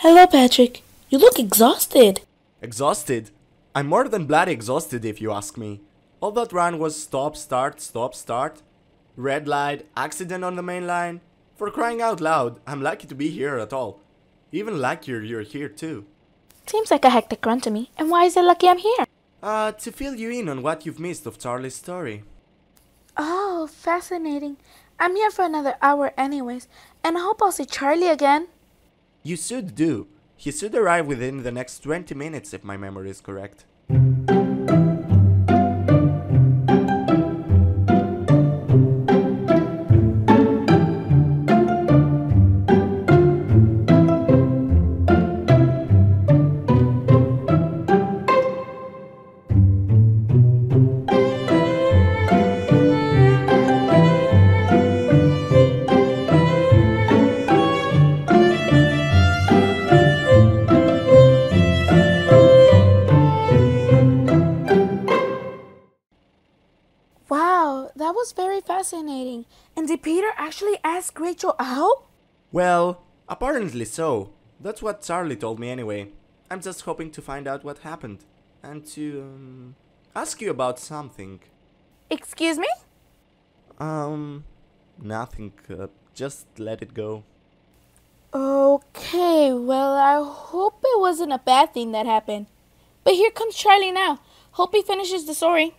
Hello, Patrick. You look exhausted. Exhausted? I'm more than bloody exhausted if you ask me. All that run was stop, start. Red light, accident on the main line. For crying out loud, I'm lucky to be here at all. Even luckier you're here too. Seems like a hectic run to me. And why is it lucky I'm here? To fill you in on what you've missed of Charlie's story. Oh, fascinating. I'm here for another hour anyways, and I hope I'll see Charlie again. You should do. He should arrive within the next 20 minutes if my memory is correct. Wow, that was very fascinating. And did Peter actually ask Rachel out? Well, apparently so. That's what Charlie told me anyway. I'm just hoping to find out what happened. And to, ask you about something. Excuse me? Nothing. Just let it go. Okay, well, I hope it wasn't a bad thing that happened. But here comes Charlie now. Hope he finishes the story.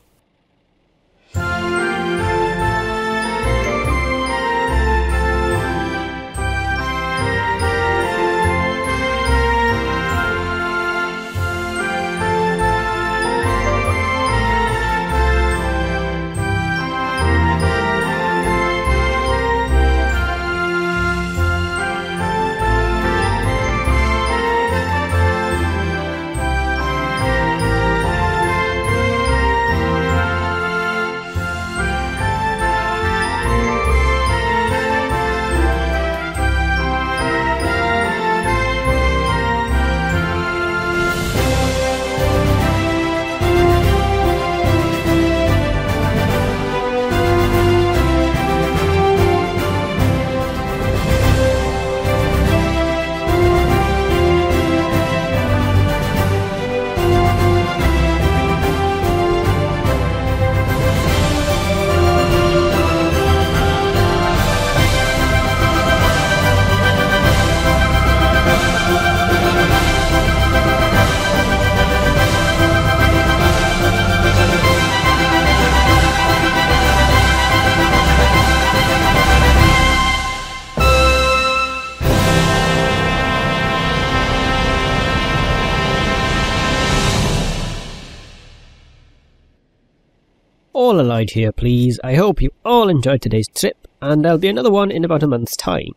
All aligned here, please. I hope you all enjoyed today's trip, and there'll be another one in about a month's time.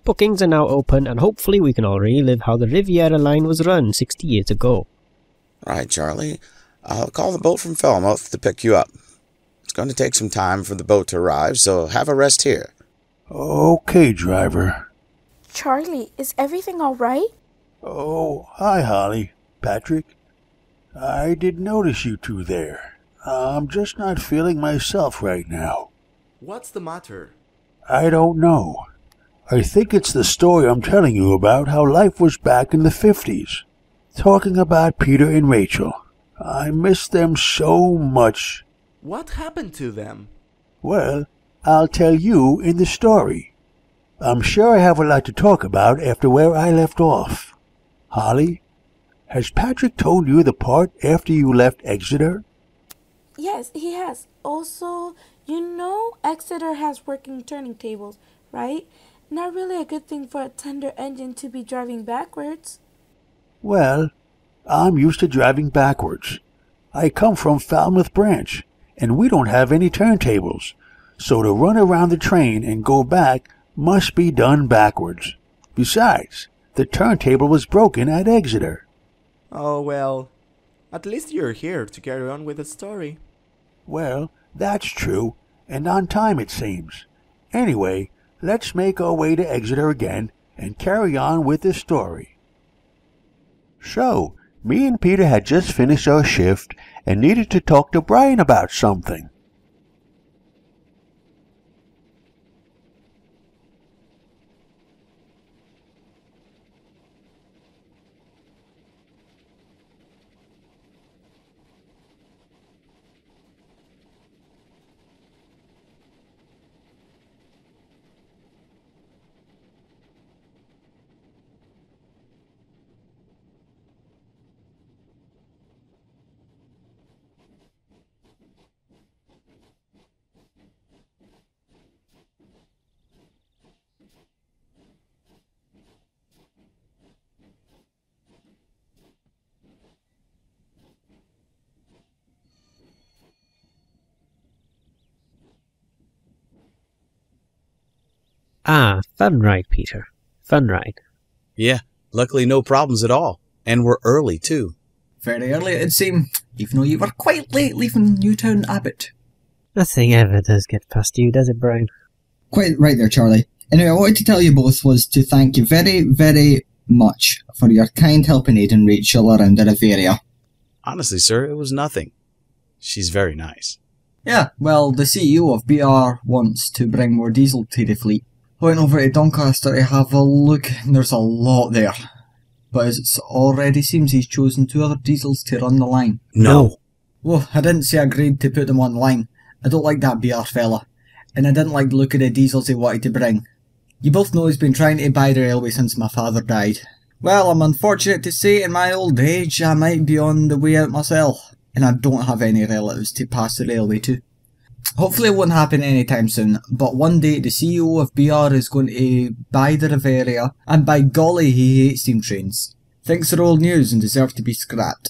Bookings are now open, and hopefully we can all relive how the Riviera line was run 60 years ago. Right, Charlie. I'll call the boat from Falmouth to pick you up. It's going to take some time for the boat to arrive, so have a rest here. Okay, driver. Charlie, is everything all right? Oh, hi, Hollie. Patrick. I did notice you two there. I'm just not feeling myself right now. What's the matter? I don't know. I think it's the story I'm telling you about how life was back in the 50s. Talking about Peter and Rachel. I miss them so much. What happened to them? Well, I'll tell you in the story. I'm sure I have a lot to talk about after where I left off. Hollie, has Patrick told you the part after you left Exeter? Yes, he has. Also, you know Exeter has working turning tables, right? Not really a good thing for a tender engine to be driving backwards. Well, I'm used to driving backwards. I come from Falmouth Branch, and we don't have any turntables, so to run around the train and go back must be done backwards. Besides, the turntable was broken at Exeter. Oh well, at least you're here to carry on with the story. Well, that's true, and on time it seems. Anyway, let's make our way to Exeter again and carry on with the story. So, me and Peter had just finished our shift and needed to talk to Brian about something. Ah, fun ride, Peter. Fun ride. Yeah, luckily no problems at all. And we're early, too. Very early it'd seem, even though you were quite late leaving Newtown Abbot. Nothing ever does get past you, does it, Brian? Quite right there, Charlie. Anyway, I wanted to tell you both was to thank you very, very much for your kind helping Aid and Rachel around the Riviera. Honestly, sir, it was nothing. She's very nice. Yeah, well, the CEO of BR wants to bring more diesel to the fleet. I went over to Doncaster to have a look, and there's a lot there. But as it already seems, he's chosen 2 other diesels to run the line. No. Well, I didn't say I agreed to put them on the line. I don't like that BR fella. And I didn't like the look of the diesels he wanted to bring. You both know he's been trying to buy the railway since my father died. Well, I'm unfortunate to say in my old age I might be on the way out myself. And I don't have any relatives to pass the railway to. Hopefully it won't happen anytime soon, but one day the CEO of BR is going to buy the Riviera, and by golly he hates steam trains. Thinks they're old news and deserve to be scrapped.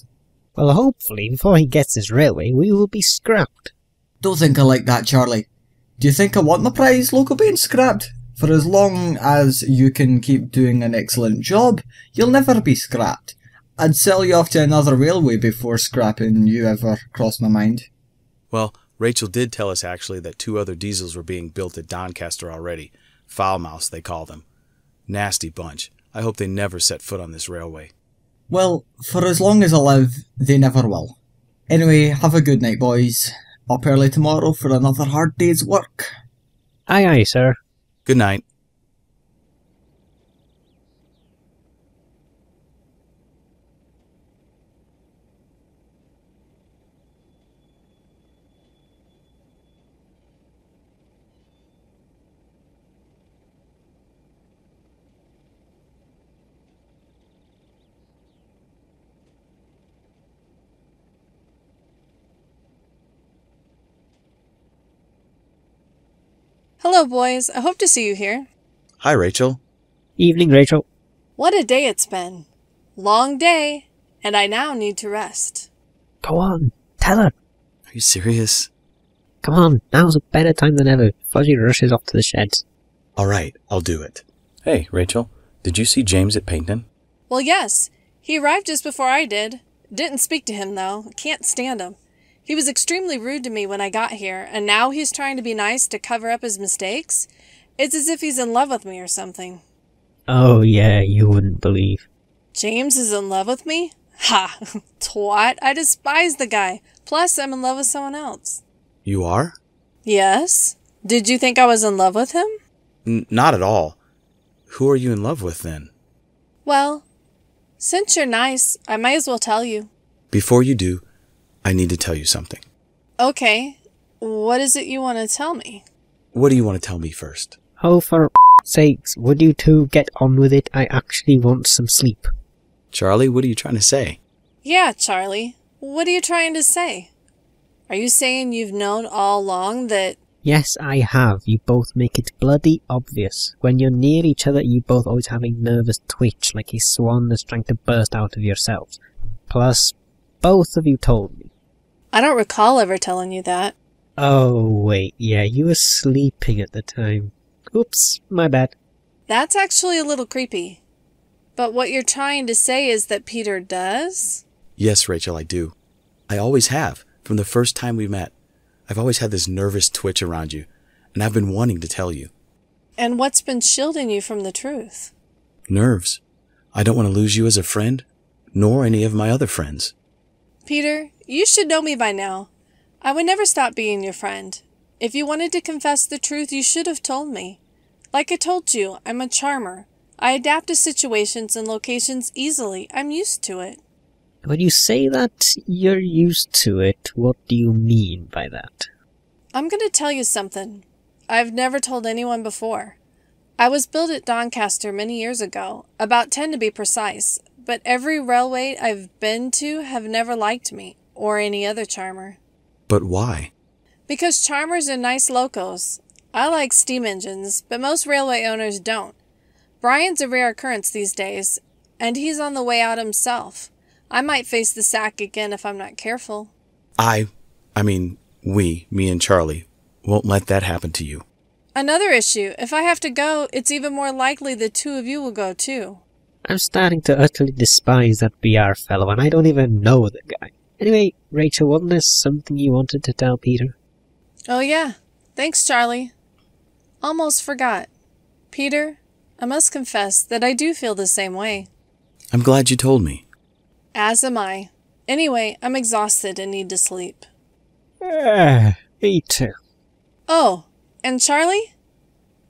Well, hopefully, before he gets his railway, we will be scrapped. Don't think I like that, Charlie. Do you think I want my prize logo being scrapped? For as long as you can keep doing an excellent job, you'll never be scrapped. I'd sell you off to another railway before scrapping you ever crossed my mind. Well, Rachel did tell us actually that 2 other diesels were being built at Doncaster already. Foulmouths, they call them. Nasty bunch. I hope they never set foot on this railway. Well, for as long as I live, they never will. Anyway, have a good night, boys. Up early tomorrow for another hard day's work. Aye, aye, sir. Good night. Hello, boys. I hope to see you here. Hi, Rachel. Evening, Rachel. What a day it's been. Long day, and I now need to rest. Go on, tell her. Are you serious? Come on, now's a better time than ever. Fuzzy rushes off to the sheds. All right, I'll do it. Hey, Rachel, did you see James at Paignton? Well, yes. He arrived just before I did. Didn't speak to him, though. Can't stand him. He was extremely rude to me when I got here, and now he's trying to be nice to cover up his mistakes? It's as if he's in love with me or something. Oh yeah, you wouldn't believe. James is in love with me? Ha! Twat, I despise the guy. Plus, I'm in love with someone else. You are? Yes? Did you think I was in love with him? Not at all. Who are you in love with, then? Well, since you're nice, I might as well tell you. Before you do, I need to tell you something. Okay. What is it you want to tell me? What do you want to tell me first? Oh, for sakes, would you two get on with it? I actually want some sleep. Charlie, what are you trying to say? Yeah, Charlie. What are you trying to say? Are you saying you've known all along that... Yes, I have. You both make it bloody obvious. When you're near each other, you both always have a nervous twitch, like a swan that's trying to burst out of yourselves. Plus, both of you told me. I don't recall ever telling you that. Oh, wait, yeah, you were sleeping at the time. Oops, my bad. That's actually a little creepy. But what you're trying to say is that Peter does? Yes, Rachel, I do. I always have, from the first time we met. I've always had this nervous twitch around you, and I've been wanting to tell you. And what's been shielding you from the truth? Nerves. I don't want to lose you as a friend, nor any of my other friends. Peter, you should know me by now. I would never stop being your friend. If you wanted to confess the truth, you should have told me. Like I told you, I'm a charmer. I adapt to situations and locations easily. I'm used to it. When you say that you're used to it, what do you mean by that? I'm going to tell you something. I've never told anyone before. I was built at Doncaster many years ago, about 10 to be precise, but every railway I've been to have never liked me, or any other charmer. But why? Because charmers are nice locos. I like steam engines, but most railway owners don't. Brian's a rare occurrence these days, and he's on the way out himself. I might face the sack again if I'm not careful. Me and Charlie, won't let that happen to you. Another issue, if I have to go, it's even more likely the two of you will go too. I'm starting to utterly despise that BR fellow, and I don't even know the guy. Anyway, Rachel, wasn't there something you wanted to tell Peter? Oh yeah, thanks Charlie. Almost forgot. Peter, I must confess that I do feel the same way. I'm glad you told me. As am I. Anyway, I'm exhausted and need to sleep. Me too. Oh, and Charlie?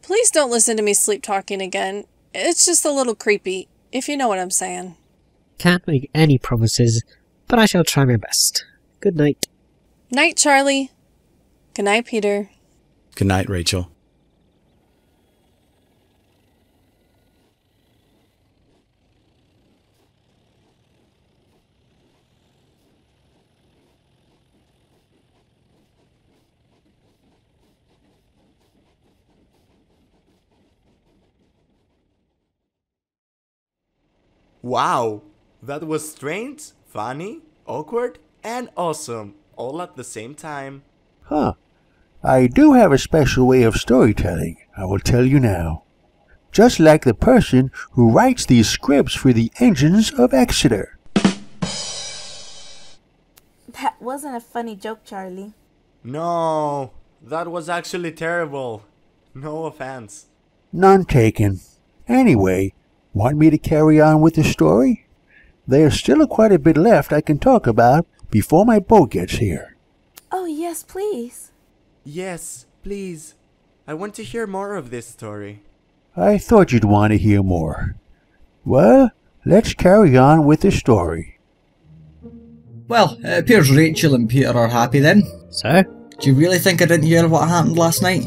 Please don't listen to me sleep-talking again. It's just a little creepy, if you know what I'm saying. Can't make any promises, but I shall try my best. Good night. Night, Charlie. Good night, Peter. Good night, Rachel. Wow, that was strange, funny, awkward, and awesome, all at the same time. Huh. I do have a special way of storytelling, I will tell you now. Just like the person who writes these scripts for the engines of Exeter. That wasn't a funny joke, Charlie. No, that was actually terrible. No offense. None taken. Anyway, want me to carry on with the story? There's still quite a bit left I can talk about before my boat gets here. Oh, yes, please. Yes, please. I want to hear more of this story. I thought you'd want to hear more. Well, let's carry on with the story. Well, it appears Rachel and Peter are happy then. Sir? Do you really think I didn't hear what happened last night?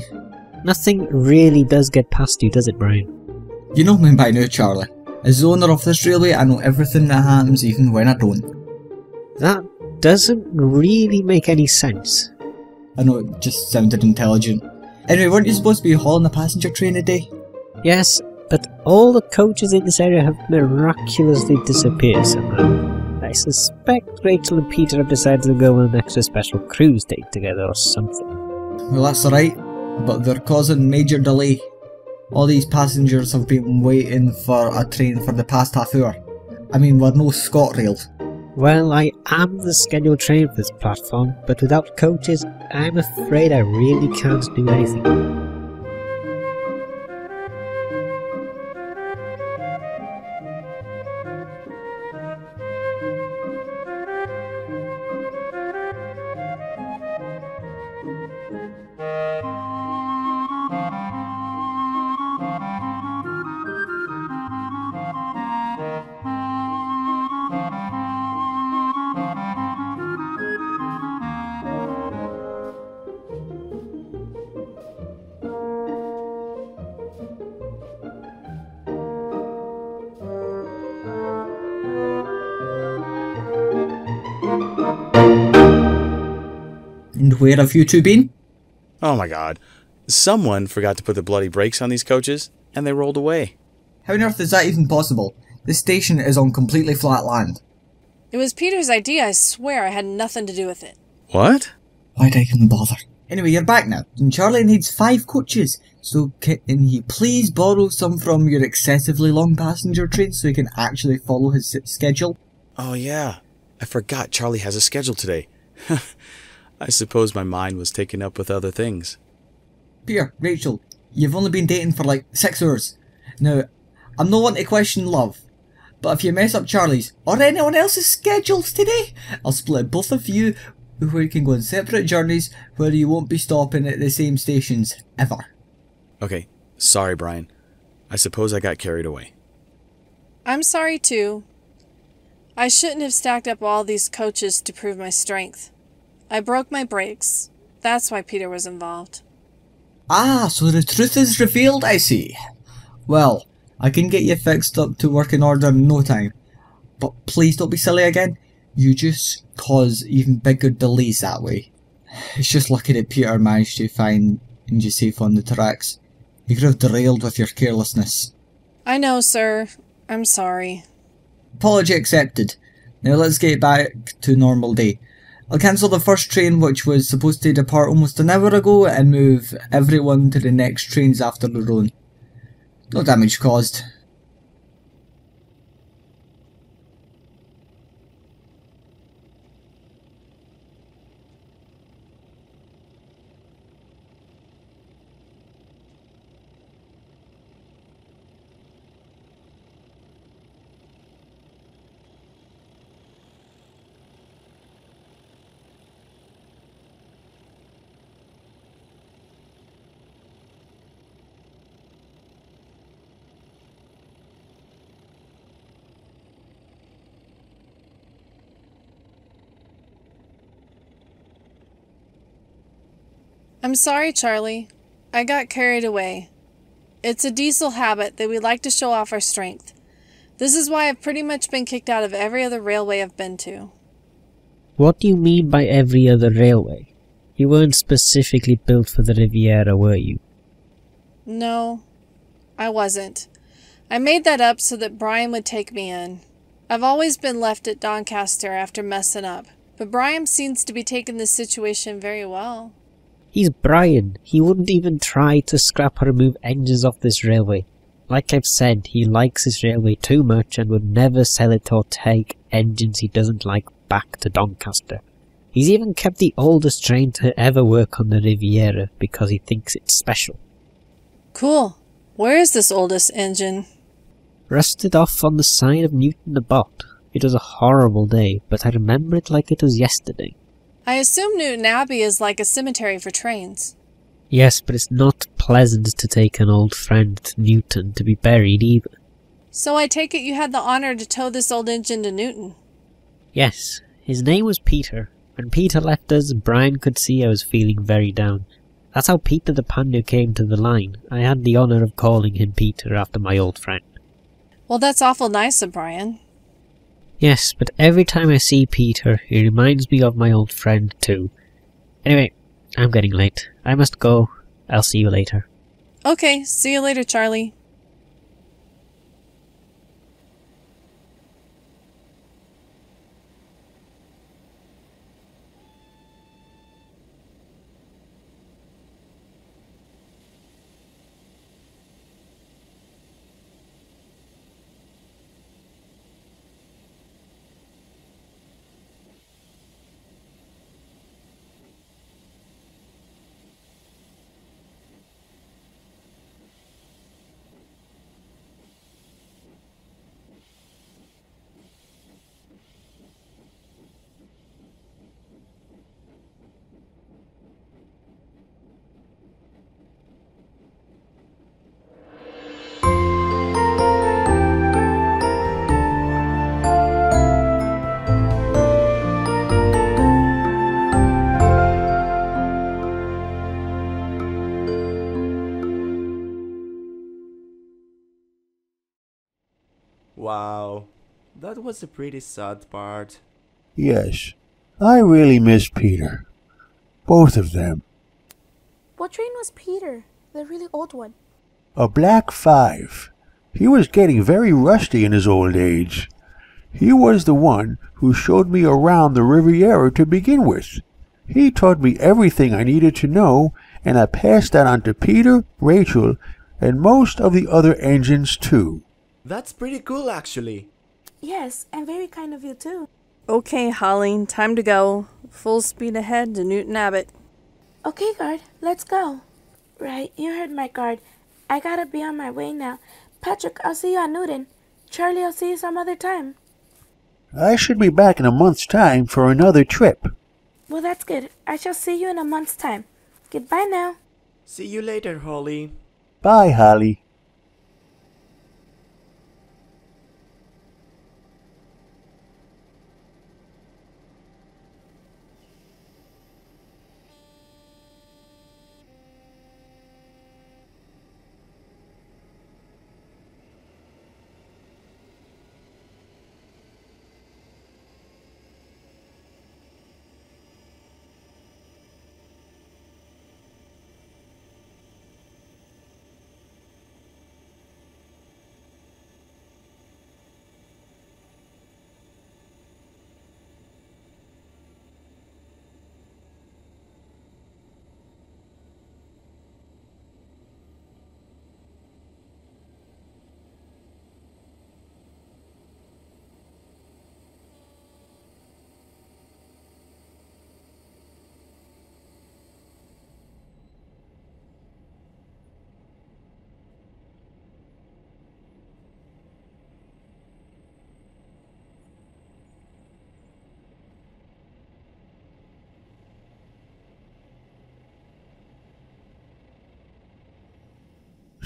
Nothing really does get past you, does it, Brian? You know me by now, Charlie. As the owner of this railway, I know everything that happens even when I don't. That doesn't really make any sense. I know it just sounded intelligent. Anyway, weren't you supposed to be hauling a passenger train today? Yes, but all the coaches in this area have miraculously disappeared somehow. I suspect Rachel and Peter have decided to go on an extra special cruise date together or something. Well, that's alright, but they're causing major delay. All these passengers have been waiting for a train for the past half hour. I mean, we're no ScotRail. Well, I am the scheduled train for this platform, but without coaches, I'm afraid I really can't do anything. And where have you two been? Oh my god. Someone forgot to put the bloody brakes on these coaches, and they rolled away. How on earth is that even possible? This station is on completely flat land. It was Peter's idea, I swear I had nothing to do with it. What? Why'd I even bother? Anyway, you're back now, and Charlie needs 5 coaches, so can he please borrow some from your excessively long passenger train so he can actually follow his schedule? Oh yeah. I forgot Charlie has a schedule today. I suppose my mind was taken up with other things. Peter, Rachel, you've only been dating for like 6 hours. Now, I'm not wanting to question love, but if you mess up Charlie's or anyone else's schedules today, I'll split both of you where you can go on separate journeys where you won't be stopping at the same stations, ever. Okay, sorry Brian. I suppose I got carried away. I'm sorry too. I shouldn't have stacked up all these coaches to prove my strength. I broke my brakes. That's why Peter was involved. Ah, so the truth is revealed, I see. Well, I can get you fixed up to working order in no time. But please don't be silly again. You just cause even bigger delays that way. It's just lucky that Peter managed to find you safe on the tracks. You could have derailed with your carelessness. I know, sir. I'm sorry. Apology accepted. Now let's get back to normal day. I'll cancel the first train, which was supposed to depart almost an hour ago, and move everyone to the next trains after their own. No damage caused. I'm sorry, Charlie. I got carried away. It's a diesel habit that we like to show off our strength. This is why I've pretty much been kicked out of every other railway I've been to. What do you mean by every other railway? You weren't specifically built for the Riviera, were you? No, I wasn't. I made that up so that Brian would take me in. I've always been left at Doncaster after messing up, but Brian seems to be taking this situation very well. He's Brian. He wouldn't even try to scrap or remove engines off this railway. Like I've said, he likes this railway too much and would never sell it or take engines he doesn't like back to Doncaster. He's even kept the oldest train to ever work on the Riviera because he thinks it's special. Cool. Where is this oldest engine? Rusted off on the side of Newton the Bot. It was a horrible day, but I remember it like it was yesterday. I assume Newton Abbey is like a cemetery for trains. Yes, but it's not pleasant to take an old friend to Newton to be buried either. So I take it you had the honor to tow this old engine to Newton? Yes, his name was Peter. When Peter left us, Brian could see I was feeling very down. That's how Peter the Pandu came to the line. I had the honour of calling him Peter after my old friend. Well, that's awful nice of Brian. Yes, but every time I see Peter, he reminds me of my old friend too. Anyway, I'm getting late. I must go. I'll see you later. Okay, see you later, Charlie. Wow, that was a pretty sad part. Yes, I really miss Peter. Both of them. What train was Peter? The really old one. A Black 5. He was getting very rusty in his old age. He was the one who showed me around the Riviera to begin with. He taught me everything I needed to know, and I passed that on to Peter, Rachel, and most of the other engines too. That's pretty cool, actually. Yes, and very kind of you too. Okay, Hollie, time to go. Full speed ahead to Newton Abbot. Okay, guard, let's go. Right, you heard my guard. I gotta be on my way now. Patrick, I'll see you at Newton. Charlie, I'll see you some other time. I should be back in a month's time for another trip. Well, that's good. I shall see you in a month's time. Goodbye now. See you later, Hollie. Bye, Hollie.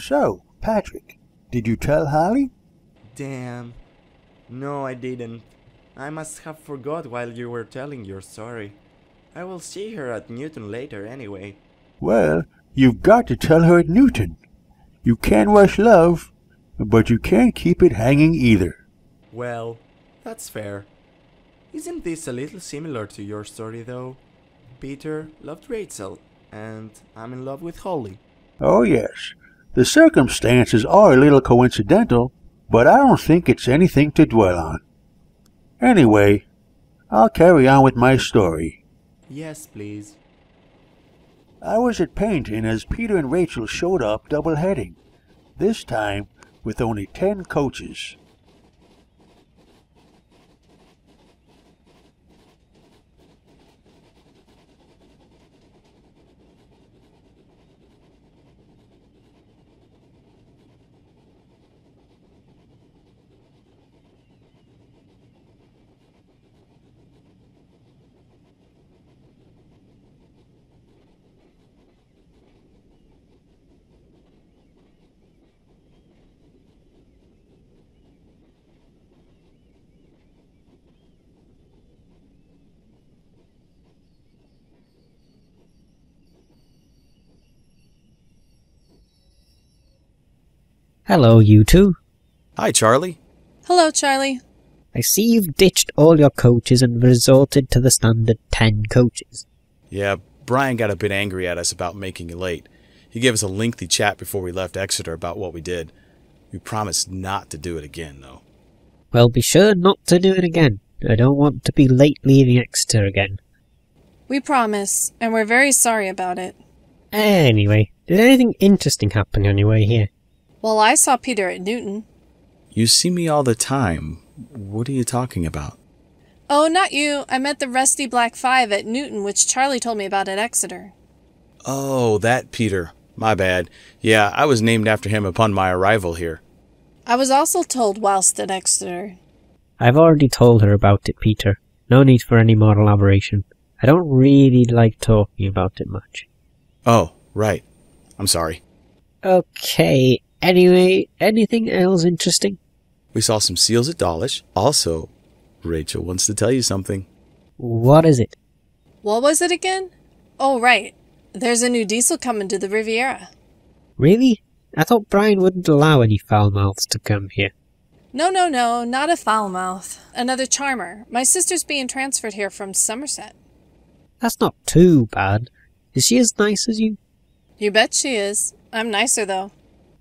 So, Patrick, did you tell Hollie? Damn. No, I didn't. I must have forgot while you were telling your story. I will see her at Newton later anyway. Well, you've got to tell her at Newton. You can rush love, but you can't keep it hanging either. Well, that's fair. Isn't this a little similar to your story though? Peter loved Rachel, and I'm in love with Hollie. Oh yes, the circumstances are a little coincidental, but I don't think it's anything to dwell on. Anyway, I'll carry on with my story. Yes, please. I was at Paignton as Peter and Rachel showed up double-heading, this time with only 10 coaches. Hello, you two. Hi, Charlie. Hello, Charlie. I see you've ditched all your coaches and resorted to the standard 10 coaches. Yeah, Brian got a bit angry at us about making you late. He gave us a lengthy chat before we left Exeter about what we did. We promised not to do it again, though. Well, be sure not to do it again. I don't want to be late leaving Exeter again. We promise, and we're very sorry about it. Anyway, did anything interesting happen on your way here? Well, I saw Peter at Newton. You see me all the time. What are you talking about? Oh, not you. I met the Rusty Black 5 at Newton, which Charlie told me about at Exeter. Oh, that Peter. My bad. Yeah, I was named after him upon my arrival here. I was also told whilst at Exeter. I've already told her about it, Peter. No need for any more elaboration. I don't really like talking about it much. Oh, right. I'm sorry. Okay, anyway, anything else interesting? We saw some seals at Dawlish. Also, Rachel wants to tell you something. What is it? What was it again? Oh, right. There's a new diesel coming to the Riviera. Really? I thought Brian wouldn't allow any foul mouths to come here. No, not a foul mouth. Another charmer. My sister's being transferred here from Somerset. That's not too bad. Is she as nice as you? You bet she is. I'm nicer, though.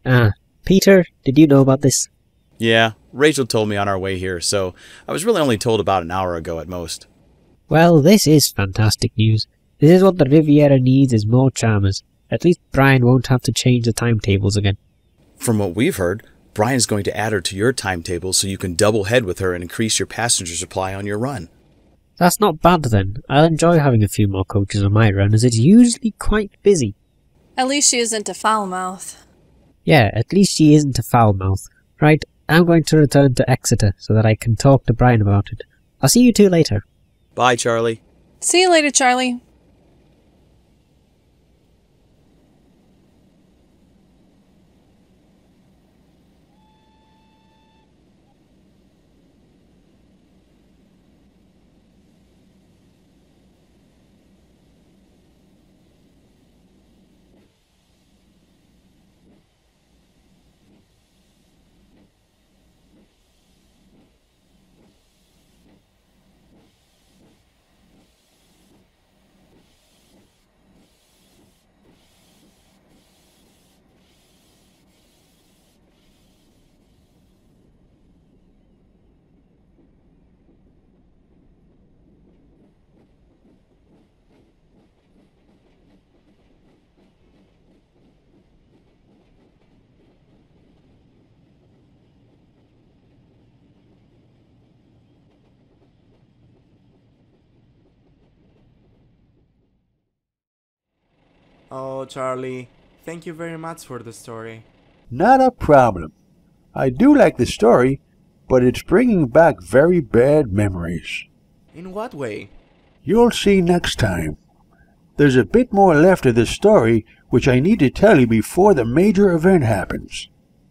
Ah, Peter, did you know about this? Yeah, Rachel told me on our way here, so I was really only told about an hour ago at most. Well, this is fantastic news. This is what the Riviera needs, is more charmers. At least Brian won't have to change the timetables again. From what we've heard, Brian's going to add her to your timetable so you can double head with her and increase your passenger supply on your run. That's not bad then. I'll enjoy having a few more coaches on my run, as it's usually quite busy. At least she isn't a foul mouth. Yeah, at least she isn't a foul mouth. Right, I'm going to return to Exeter so that I can talk to Brian about it. I'll see you two later. Bye, Charlie. See you later, Charlie. Oh, Charlie, thank you very much for the story. Not a problem. I do like the story, but it's bringing back very bad memories. In what way? You'll see next time. there's a bit more left of the story which I need to tell you before the major event happens.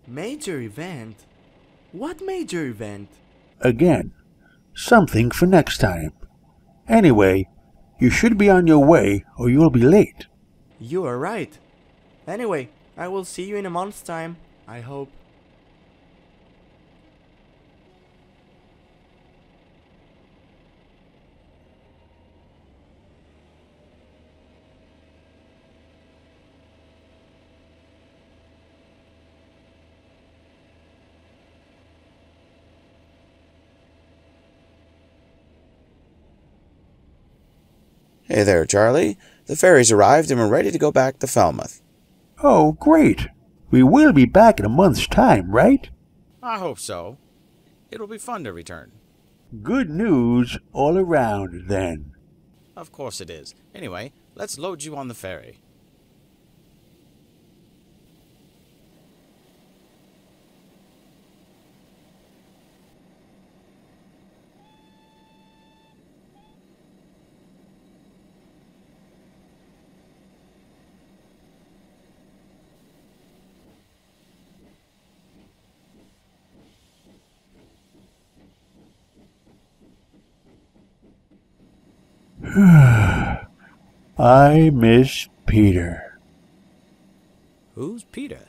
Major event? What major event? Again, something for next time. Anyway, you should be on your way or you'll be late. You are right. Anyway, I will see you in a month's time, I hope. Hey there, Charlie. The ferry's arrived and we're ready to go back to Falmouth. Oh, great. We will be back in a month's time, right? I hope so. It'll be fun to return. Good news all around, then. Of course it is. Anyway, let's load you on the ferry. I miss Peter. Who's Peter?